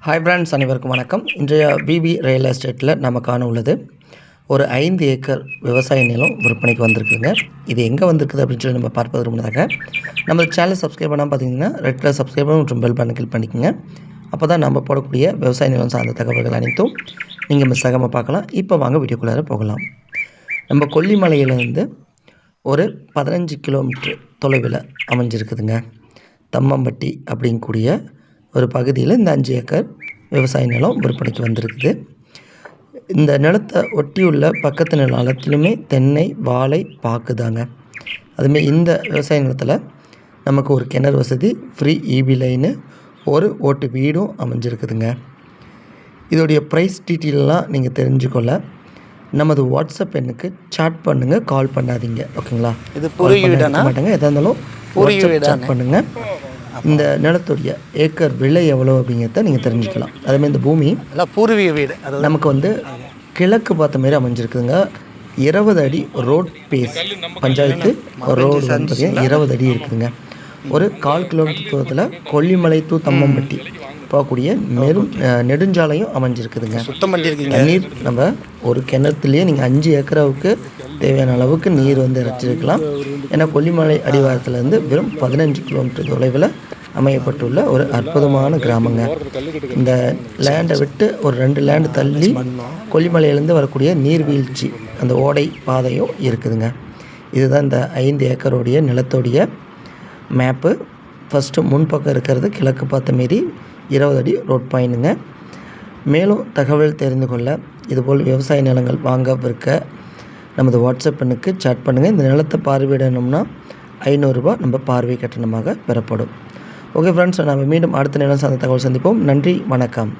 Hi brands, அனைவருக்கும் வணக்கம். இன்றைய பிபி ரியல் எஸ்டேட்டில் நம்ம காண உள்ளது ஒரு 5 ஏக்கர் விவசாய நிலம் விற்பனைக்கு வந்திருக்குங்க. இது எங்கே வந்திருக்குது அப்படின்னு சொல்லி நம்ம பார்ப்பதற்கு முன்னதாக நம்ம சேனல் சப்ஸ்கிரைப் பண்ணால் பார்த்தீங்கன்னா ரெட் கலர் சப்ஸ்கிரைப் மற்றும் பெல் பட்டன் கிளிக் பண்ணிக்கோங்க. அப்போ தான் நம்ம போடக்கூடிய விவசாய நிலம் சார்ந்த தகவல்கள் அனைத்தும் நீங்கள் மிஸ் ஆகாமல் பார்க்கலாம். இப்போ வாங்க வீடியோக்குள்ளார போகலாம். நம்ம கொல்லிமலையிலேருந்து ஒரு 15 கிலோமீட்டர் தொலைவில் அமைஞ்சிருக்குதுங்க. தம்மம்பட்டி அப்படிங்கக்கூடிய ஒரு பகுதியில் இந்த 5 ஏக்கர் விவசாய நிலம் விற்பனைக்கு வந்திருக்குது. இந்த நிலத்தை ஒட்டியுள்ள பக்கத்து நிலத்திலுமே தென்னை, வாழை, பாக்கு தாங்க. அதுமாரி இந்த விவசாய நிலத்தில் நமக்கு ஒரு கிணறு வசதி, ஃப்ரீ இபி லைனு, ஒரு ஓட்டு வீடும் அமைஞ்சிருக்குதுங்க. இதோடைய ப்ரைஸ் டீட்டெயிலெலாம் நீங்கள் தெரிஞ்சுக்கொள்ள நமது வாட்ஸ்அப் எண்ணுக்கு சாட் பண்ணுங்கள், கால் பண்ணாதீங்க. ஓகேங்களா? இது மாட்டாங்க, எதாக இருந்தாலும் சாட் பண்ணுங்கள். இந்த நிலத்துடைய ஏக்கர் விலை எவ்வளோ அப்படிங்கிறத நீங்கள் தெரிஞ்சுக்கலாம். அதேமாதிரி இந்த பூமி பூர்வீக வீடு நமக்கு வந்து கிழக்கு பார்த்த மாரி அமைஞ்சிருக்குதுங்க. 20 அடி ரோட் பேஸ் பஞ்சாயத்து ரோடு வந்து பார்த்திங்கன்னா 20 அடி இருக்குதுங்க. ஒரு 1/4 கிலோமீட்டர் தூரத்தில் கொல்லிமலை டு தம்மம்பட்டி போகக்கூடிய நெடுஞ்சாலையும் அமைஞ்சிருக்குதுங்க. தண்ணீர் நம்ம ஒரு கிணத்துலேயே நீங்கள் 5 ஏக்கராவுக்கு தேவையான அளவுக்கு நீர் வந்து இறைச்சிருக்கலாம். ஏன்னா கொல்லிமலை அடிவாரத்துலேருந்து வெறும் 15 கிலோமீட்டர் தொலைவில் அமையப்பட்டுள்ள ஒரு அற்புதமான கிராமங்க. இந்த லேண்டை விட்டு ஒரு 2 லேண்டு தள்ளி கொல்லிமலையிலேருந்து வரக்கூடிய நீர்வீழ்ச்சி அந்த ஓடை பாதையும் இருக்குதுங்க. இதுதான் இந்த 5 ஏக்கருடைய நிலத்துடைய மேப்பு. ஃபஸ்ட்டு முன்பக்கம் இருக்கிறது கிழக்கு பார்த்த மாரி 20 அடி ரோட் பாயிண்ட்டுங்க. மேலும் தகவல் தெரிந்து கொள்ள இதுபோல் விவசாய நிலங்கள் வாங்க விற்க நமது வாட்ஸ்அப் எண்ணுக்கு சாட் பண்ணுங்கள். இந்த நிலத்தை பார்வையிடணும்னா 500 ரூபா நம்ம பார்வை கட்டணமாக பெறப்படும். ஓகே ஃப்ரெண்ட்ஸ், நம்ம மீண்டும் அடுத்த நிலம் சார்ந்த தகவல் சந்திப்போம். நன்றி, வணக்கம்.